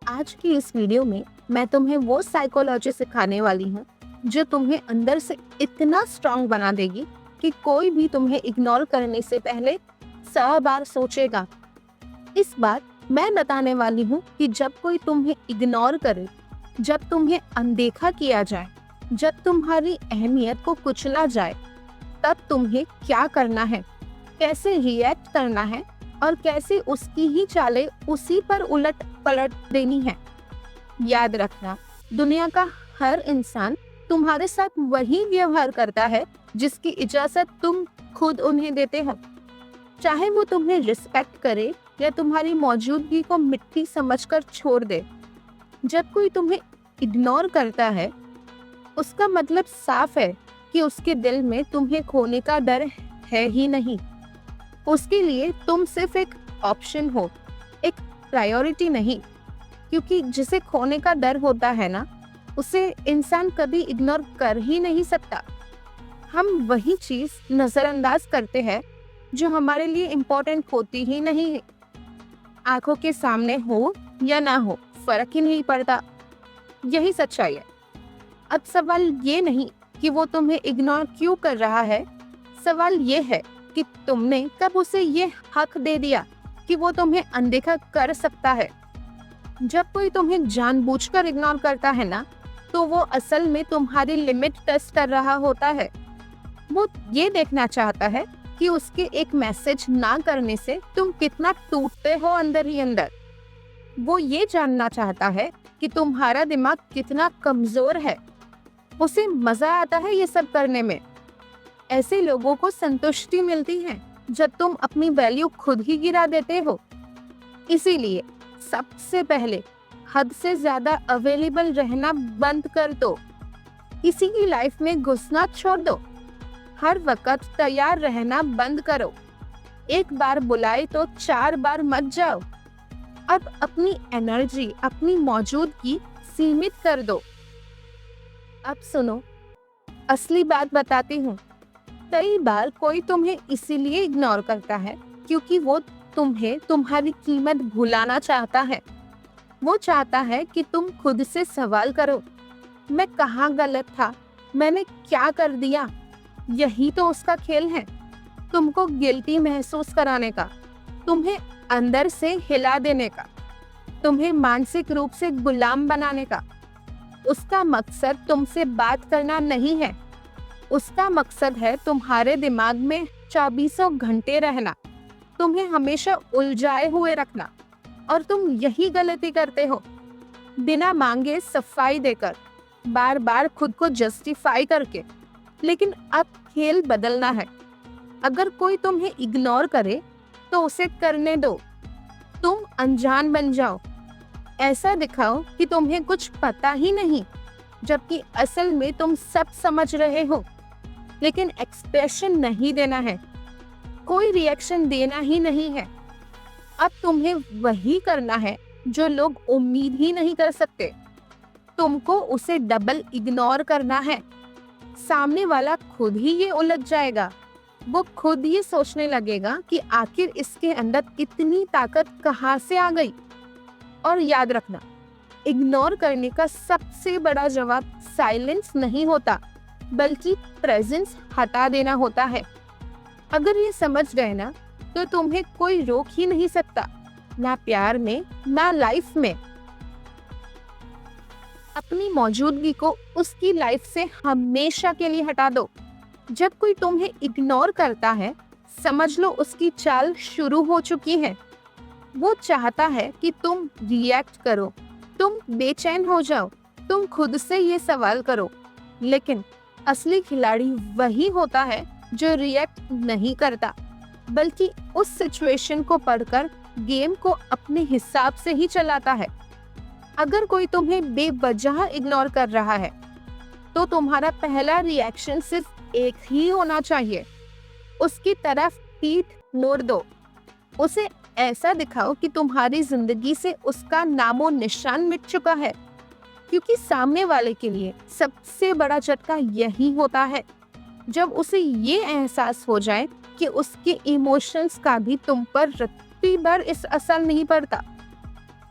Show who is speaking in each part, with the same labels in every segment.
Speaker 1: आज की इस वीडियो में मैं तुम्हें वो साइकोलॉजी सिखाने वाली हूँ जो तुम्हें अंदर से इतना स्ट्रांग बना देगी कि कोई भी तुम्हें इग्नोर करने से पहले 100 बार सोचेगा। इस बार मैं बताने वाली हूँ कि जब कोई तुम्हें इग्नोर करे, जब तुम्हें अनदेखा किया जाए, जब तुम्हारी अहमियत को कुचला जाए, तब तुम्हें क्या करना है, कैसे रिएक्ट करना है और कैसे उसकी ही चालें उसी पर उलट पलट देनी है। याद रखना, दुनिया का हर इंसान तुम्हारे साथ वही व्यवहार करता है जिसकी इजाजत तुम खुद उन्हें देते हो। चाहे वो तुम्हें रिस्पेक्ट करे या तुम्हारी मौजूदगी को मिट्टी समझकर छोड़ दे। जब कोई तुम्हें इग्नोर करता है, उसका मतलब साफ है कि उसके दिल में तुम्हें खोने का डर है ही नहीं। उसके लिए तुम सिर्फ एक ऑप्शन हो, एक प्रायोरिटी नहीं। क्योंकि जिसे खोने का डर होता है ना, उसे इंसान कभी इग्नोर कर ही नहीं सकता। हम वही चीज नजरअंदाज करते हैं जो हमारे लिए इम्पोर्टेंट होती ही नहीं है। आंखों के सामने हो या ना हो, फर्क ही नहीं पड़ता। यही सच्चाई है। अब सवाल ये नहीं कि वो तुम्हें इग्नोर क्यों कर रहा है, सवाल ये है कि तुमने कब उसे ये हक दे दिया कि वो तुम्हें अनदेखा कर सकता है। जब कोई तुम्हें जानबूझकर इग्नोर करता है ना, तो वो असल में तुम्हारी लिमिट टेस्ट कर रहा होता है। वो ये देखना चाहता है कि उसके एक मैसेज ना करने से तुम कितना टूटते हो अंदर ही अंदर। वो ये जानना चाहता है कि तुम्हारा दिमाग कितना कमजोर है। उसे मजा आता है ये सब करने में। ऐसे लोगों को संतुष्टि मिलती है जब तुम अपनी वैल्यू खुद ही गिरा देते हो। इसीलिए सबसे पहले हद से ज्यादा अवेलेबल रहना बंद कर दो। किसी की लाइफ में घुसना छोड़ दो। हर वक्त तैयार रहना बंद करो। एक बार बुलाए तो 4 बार मत जाओ। अब अपनी एनर्जी, अपनी मौजूदगी सीमित कर दो। अब सुनो, असली बात बताती हूँ। कई बार कोई तुम्हें इसीलिए इग्नोर करता है क्योंकि वो तुम्हें तुम्हारी कीमत भुलाना चाहता है। वो चाहता है कि तुम खुद से सवाल करो, मैं कहाँ गलत था, मैंने क्या कर दिया। यही तो उसका खेल है, तुमको गिल्टी महसूस कराने का, तुम्हें अंदर से हिला देने का, तुम्हें मानसिक रूप से गुलाम बनाने का। उसका मकसद तुमसे बात करना नहीं है। उसका मकसद है तुम्हारे दिमाग में 24 घंटे रहना, तुम्हें हमेशा उलझाए हुए रखना। और तुम यही गलती करते हो, बिना मांगे सफाई देकर, बार बार खुद को जस्टिफाई करके। लेकिन अब खेल बदलना है। अगर कोई तुम्हें इग्नोर करे तो उसे करने दो। तुम अनजान बन जाओ, ऐसा दिखाओ कि तुम्हें कुछ पता ही नहीं, जबकि असल में तुम सब समझ रहे हो। लेकिन एक्सप्रेशन नहीं देना है, कोई रिएक्शन देना ही नहीं है। अब तुम्हें वही करना है जो लोग उम्मीद ही नहीं कर सकते। तुमको उसे डबल इग्नोर करना है। सामने वाला खुद ही ये उलझ जाएगा। वो खुद ये सोचने लगेगा कि आखिर इसके अंदर इतनी ताकत कहाँ से आ गई। और याद रखना, इग्नोर करने का सबसे बड़ा जवाब साइलेंस नहीं होता, बल्कि प्रेजेंस हटा देना होता है। अगर ये समझ गए ना, तो तुम्हें कोई रोक ही नहीं सकता, ना प्यार में, ना लाइफ में। अपनी मौजूदगी को उसकी लाइफ से हमेशा के लिए हटा दो। जब कोई तुम्हें इग्नोर करता है, समझ लो उसकी चाल शुरू हो चुकी है। वो चाहता है कि तुम रिएक्ट करो, तुम बेचैन हो जाओ, तुम खुद से ये सवाल करो। लेकिन असली खिलाड़ी वही होता है जो रिएक्ट नहीं करता, बल्कि उस सिचुएशन को पढ़कर गेम को अपने हिसाब से ही चलाता है। अगर कोई तुम्हें बेवजह इग्नोर कर रहा है, तो तुम्हारा पहला रिएक्शन सिर्फ एक ही होना चाहिए, उसकी तरफ पीठ मोड़ दो। उसे ऐसा दिखाओ कि तुम्हारी जिंदगी से उसका नामो निशान मिट चुका है। क्योंकि सामने वाले के लिए सबसे बड़ा झटका यही होता है, जब उसे ये एहसास हो जाए कि उसके इमोशंस का भी तुम पर रत्ती भर इस असर नहीं पड़ता।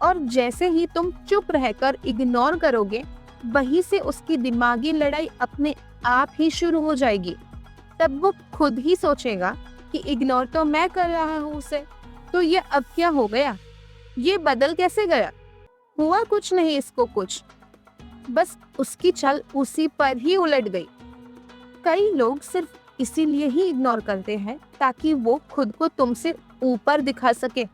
Speaker 1: और जैसे ही तुम चुप रहकर इग्नोर करोगे, वहीं से उसकी दिमागी लड़ाई अपने आप ही शुरू हो जाएगी। तब वो खुद ही सोचेगा कि इग्नोर तो मैं कर रहा हूँ उसे, तो ये अब क्या हो गया, ये बदल कैसे गया, हुआ कुछ नहीं इसको कुछ। बस उसकी चाल उसी पर ही उलट गई। कई लोग सिर्फ इसीलिए ही इग्नोर करते हैं ताकि वो खुद को तुमसे ऊपर दिखा सके।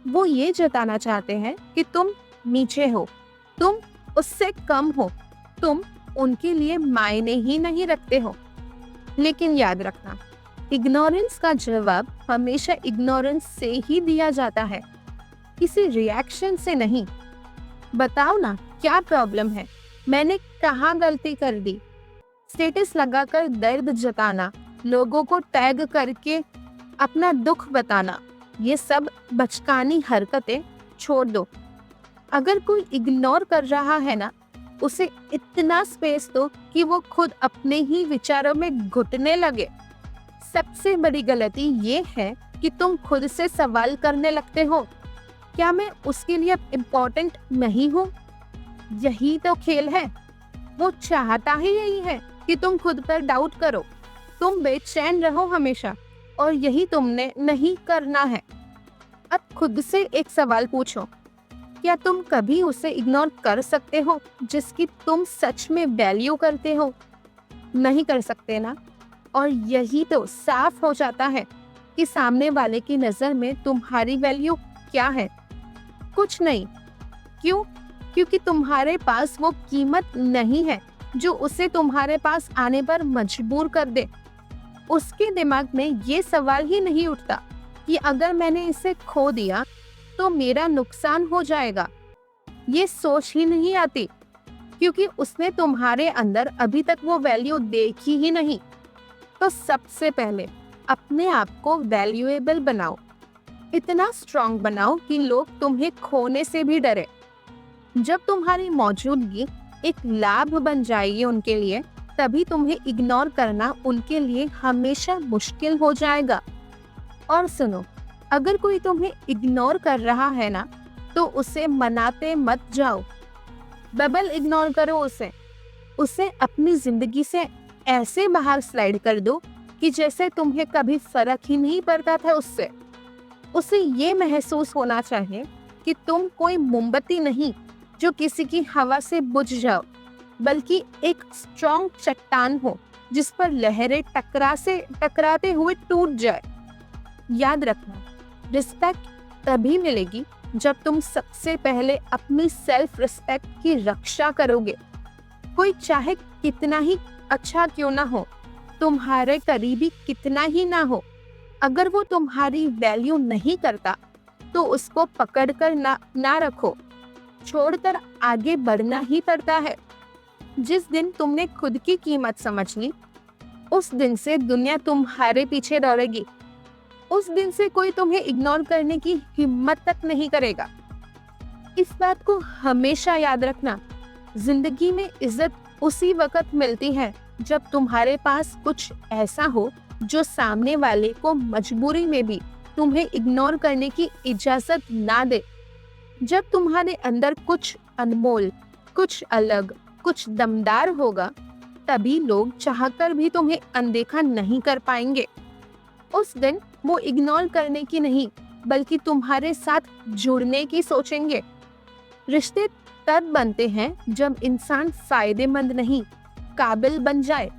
Speaker 1: वो ये जताना चाहते हैं कि तुम नीचे हो, तुम उससे कम हो, तुम उनके लिए मायने ही नहीं रखते हो। लेकिन याद रखना, इग्नोरेंस का जवाब हमेशा इग्नोरेंस से ही दिया जाता है, किसी रिएक्शन से नहीं। बताओ ना, क्या प्रॉब्लम है, मैंने कहाँ गलती कर दी। स्टेटस लगाकर दर्द जताना, लोगों को टैग करके अपना दुख बताना, ये सब बचकानी हरकतें छोड़ दो। अगर कोई इग्नोर कर रहा है ना, उसे इतना स्पेस दो कि वो खुद अपने ही विचारों में घुटने लगे। सबसे बड़ी गलती ये है कि तुम खुद से सवाल करने लगते हो, क्या मैं उसके लिए इम्पोर्टेंट नहीं हूँ? यही तो खेल है। वो चाहता ही यही है कि तुम खुद पर डाउट करो, तुम बेचैन रहो हमेशा, और यही तुमने नहीं करना है। अब खुद से एक सवाल पूछो, क्या तुम कभी उसे इग्नोर कर सकते हो जिसकी तुम सच में वैल्यू करते हो? नहीं कर सकते ना। और यही तो साफ हो जाता है कि सामने वाले की नजर में तुम्हारी वैल्यू क्या है। कुछ नहीं। क्यों? क्योंकि तुम्हारे पास वो कीमत नहीं है जो उसे तुम्हारे पास आने पर मजबूर कर दे। उसके दिमाग में ये सवाल ही नहीं उठता कि अगर मैंने इसे खो दिया तो मेरा नुकसान हो जाएगा। ये सोच ही नहीं आती क्योंकि उसने तुम्हारे अंदर अभी तक वो वैल्यू देखी ही नहीं। तो सबसे पहले अपने आप को वैल्यूएबल बनाओ, इतना स्ट्रांग बनाओ कि लोग तुम्हें खोने से भी डरे। जब तुम्हारी मौजूदगी एक लाभ बन जाएगी उनके लिए, तभी तुम्हें इग्नोर करना उनके लिए हमेशा मुश्किल हो जाएगा। और सुनो, अगर कोई तुम्हें इग्नोर कर रहा है ना, तो उसे मनाते मत जाओ। डबल इग्नोर करो उसे अपनी जिंदगी से ऐसे बाहर स्लाइड कर दो कि जैसे तुम्हें कभी फर्क ही नहीं पड़ता था उससे। उसे ये महसूस होना चाहिए कि तुम कोई मोमबत्ती नहीं जो किसी की हवा से बुझ जाओ, बल्कि एक स्ट्रॉन्ग चट्टान हो जिस पर लहरें टकराते हुए टूट जाए। याद रखना, रिस्पेक्ट तभी मिलेगी जब तुम सबसे पहले अपनी सेल्फ रिस्पेक्ट की रक्षा करोगे। कोई चाहे कितना ही अच्छा क्यों ना हो, तुम्हारे करीबी कितना ही ना हो, अगर वो तुम्हारी वैल्यू नहीं करता तो उसको पकड़कर ना रखो, छोड़कर आगे बढ़ना ही पड़ता है। जिस दिन तुमने खुद की कीमत समझ ली, उस दिन से दुनिया तुम्हारे पीछे दौड़ेगी। उस दिन से कोई तुम्हें इग्नोर करने की हिम्मत तक नहीं करेगा। इस बात को हमेशा याद रखना, जिंदगी में इज्जत उसी वक्त मिलती है जब तुम्हारे पास कुछ ऐसा हो जो सामने वाले को मजबूरी में भी तुम्हें इग्नोर करने की इजाजत ना दे। जब तुम्हारे अंदर कुछ अनमोल, कुछ अलग, कुछ दमदार होगा, तभी लोग चाहकर भी तुम्हें अनदेखा नहीं कर पाएंगे। उस दिन वो इग्नोर करने की नहीं, बल्कि तुम्हारे साथ जुड़ने की सोचेंगे। रिश्ते तब बनते हैं जब इंसान फायदेमंद नहीं, काबिल बन जाए।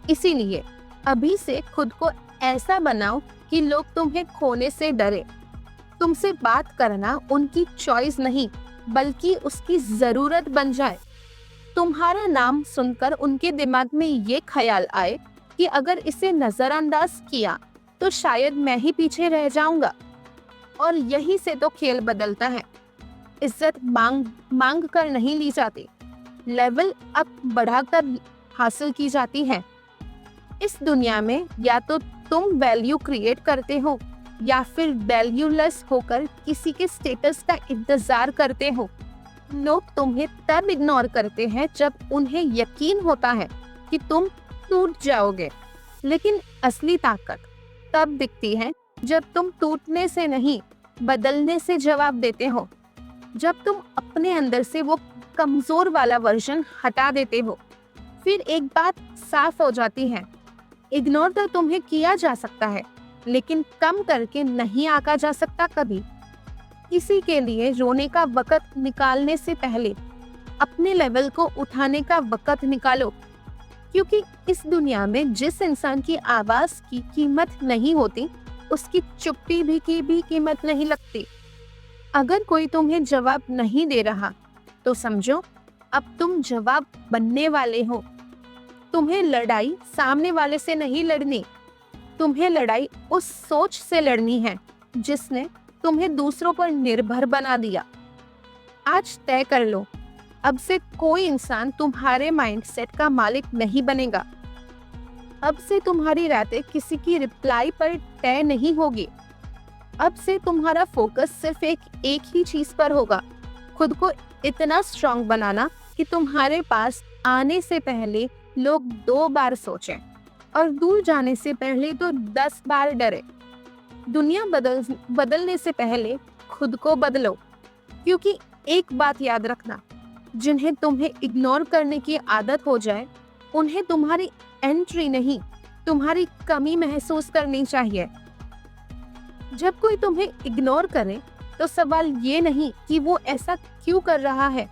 Speaker 1: इसीलिए अभी से खुद को ऐसा बनाओ कि लोग तुम्हें खोने से डरे। तुमसे बात करना उनकी चॉइस नहीं, बल्कि उसकी जरूरत बन जाए। तुम्हारा नाम सुनकर उनके दिमाग में ये ख्याल आए कि अगर इसे नजरअंदाज किया तो शायद मैं ही पीछे रह जाऊंगा। और यही से तो खेल बदलता है। इज्जत मांग कर नहीं ली जाती, लेवल अप बढ़ाकर हासिल की जाती है। इस दुनिया में या तो तुम वैल्यू क्रिएट करते हो या फिर वैल्यूलेस होकर किसी के स्टेटस का इंतजार करते हो। लोग तुम्हें तब इग्नोर करते हैं जब उन्हें यकीन होता है कि तुम टूट जाओगे, लेकिन असली ताकत तब दिखती है जब तुम टूटने से नहीं, बदलने से जवाब देते हो। जब तुम अपने अंदर से वो कमजोर वाला वर्जन हटा देते हो, फिर एक बात साफ हो जाती है, इग्नोर तो तुम्हें किया जा सकता है, लेकिन कम करके नहीं आंका जा सकता कभी। किसी के लिए रोने का वक़्त निकालने से पहले अपने लेवल को उठाने का वक़्त निकालो, क्योंकि इस दुनिया में जिस इंसान की आवाज की कीमत नहीं होती, उसकी चुप्पी भी की भी कीमत नहीं लगती। अगर कोई तुम्हें जवाब नहीं दे रहा, तो समझो अब तुम जवाब बनने वाले हो। तुम्हें लड़ाई सामने वाले से नहीं लड़नी, तुम्हें लड़ाई उस सोच से लड़नी है जिसने तुम्हें दूसरों पर निर्भर बना दिया। आज तय कर लो, अब से कोई इंसान तुम्हारे माइंडसेट का मालिक नहीं बनेगा। अब से तुम्हारी रातें किसी की रिप्लाई पर तय नहीं होगी। अब से तुम्हारा फोकस सिर्फ एक ही चीज पर होगा, खुद को इतना स्ट्रांग बनाना कि तुम्हारे पास आने से पहले लोग 2 बार सोचें और दूर जाने से पहले तो 10 बार डरे। दुनिया बदलने से पहले खुद को बदलो, क्योंकि एक बात याद रखना, जिन्हें तुम्हें इग्नोर करने की आदत हो जाए, उन्हें तुम्हारी एंट्री नहीं, तुम्हारी कमी महसूस करनी चाहिए। जब कोई तुम्हें इग्नोर करे, तो सवाल ये नहीं कि वो ऐसा क्यों कर रहा है,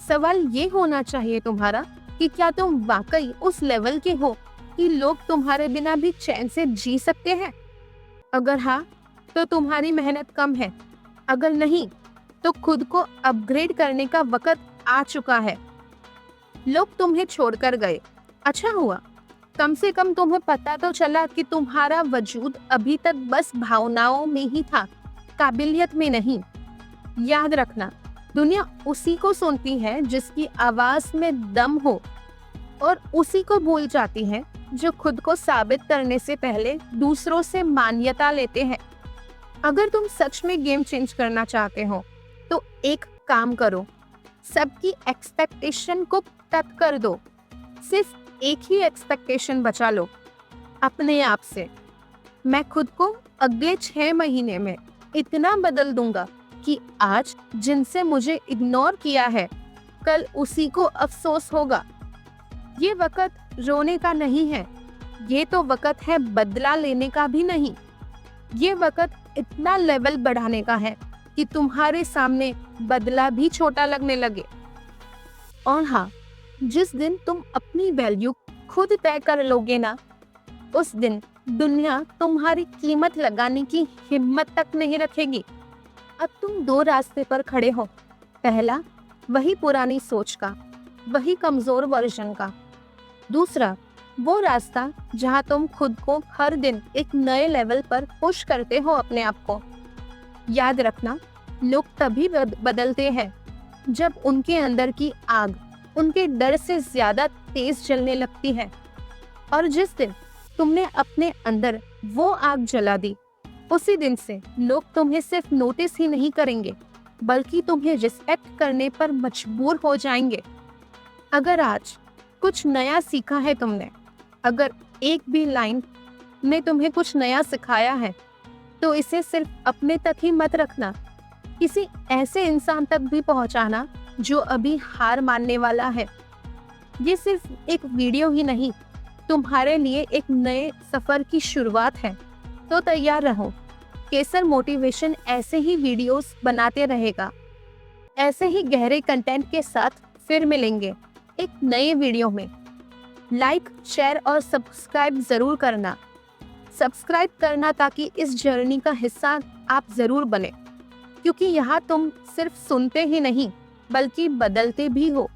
Speaker 1: सवाल ये होना चाहिए तुम्हारा कि क्या तुम वाकई उस लेवल के हो कि लोग तुम्हारे बिना भी चैन से जी सकते हैं। अगर हाँ, तो तुम्हारी मेहनत कम है, अगर नहीं तो खुद को अपग्रेड करने का वक्त आ चुका है। लोग तुम्हें छोड़कर गए, अच्छा हुआ, कम से कम तुम्हें पता तो चला कि तुम्हारा वजूद अभी तक बस भावनाओं में ही था, काबिलियत में नहीं। याद रखना, दुनिया उसी को सुनती है जिसकी आवाज में दम हो, और उसी को भूल जाती है जो खुद को साबित करने से पहले दूसरों से मान्यता लेते हैं। अगर तुम सच में गेम चेंज करना चाहते हो, तो एक काम करो, सबकी एक्सपेक्टेशन को तक कर दो, सिर्फ एक ही एक्सपेक्टेशन बचा लो, अपने आप से। मैं खुद को अगले 6 महीने में इतना बदल दूंगा कि आज जिनसे मुझे इग्नोर किया है, कल उसी को अफसोस होगा। ये वक्त रोने का नहीं है, ये तो वक्त है बदला लेने का भी नहीं। ये वक्त इतना लेवल बढ़ाने का है कि तुम्हारे सामने बदला भी छोटा लगने लगे। और हाँ, जिस दिन तुम अपनी वैल्यू खुद तय कर लोगे ना, उस दिन दुनिया तुम्हारी कीमत लगाने की हिम्मत तक नहीं रखेगी। अब तुम 2 रास्ते पर खड़े हो, पहला वही पुरानी सोच का, वही कमजोर वर्जन का। दूसरा वो रास्ता जहाँ तुम खुद को हर दिन एक नए लेवल पर पुश करते हो अपने आप को। याद रखना, लोग तभी बदलते हैं जब उनके अंदर की आग उनके डर से ज्यादा तेज जलने लगती है। और जिस दिन तुमने अपने अंदर वो आग जला दी, उसी दिन से लोग तुम्हें सिर्फ नोटिस ही नहीं करेंगे, बल्कि तुम्हें रिस्पेक्ट करने पर मजबूर हो जाएंगे। अगर आज कुछ नया सीखा है तुमने, अगर एक भी लाइन ने तुम्हें कुछ नया सिखाया है, तो इसे सिर्फ अपने तक ही मत रखना, किसी ऐसे इंसान तक भी पहुंचाना जो अभी हार मानने वाला है। ये सिर्फ एक वीडियो ही नहीं, तुम्हारे लिए एक नए सफर की शुरुआत है। तो तैयार रहो, केसर मोटिवेशन ऐसे ही वीडियोस बनाते रहेगा। ऐसे ही गहरे कंटेंट के साथ फिर मिलेंगे एक नए वीडियो में। लाइक, शेयर और सब्सक्राइब जरूर करना। सब्सक्राइब करना ताकि इस जर्नी का हिस्सा आप जरूर बने, क्योंकि यहाँ तुम सिर्फ सुनते ही नहीं, बल्कि बदलते भी हो।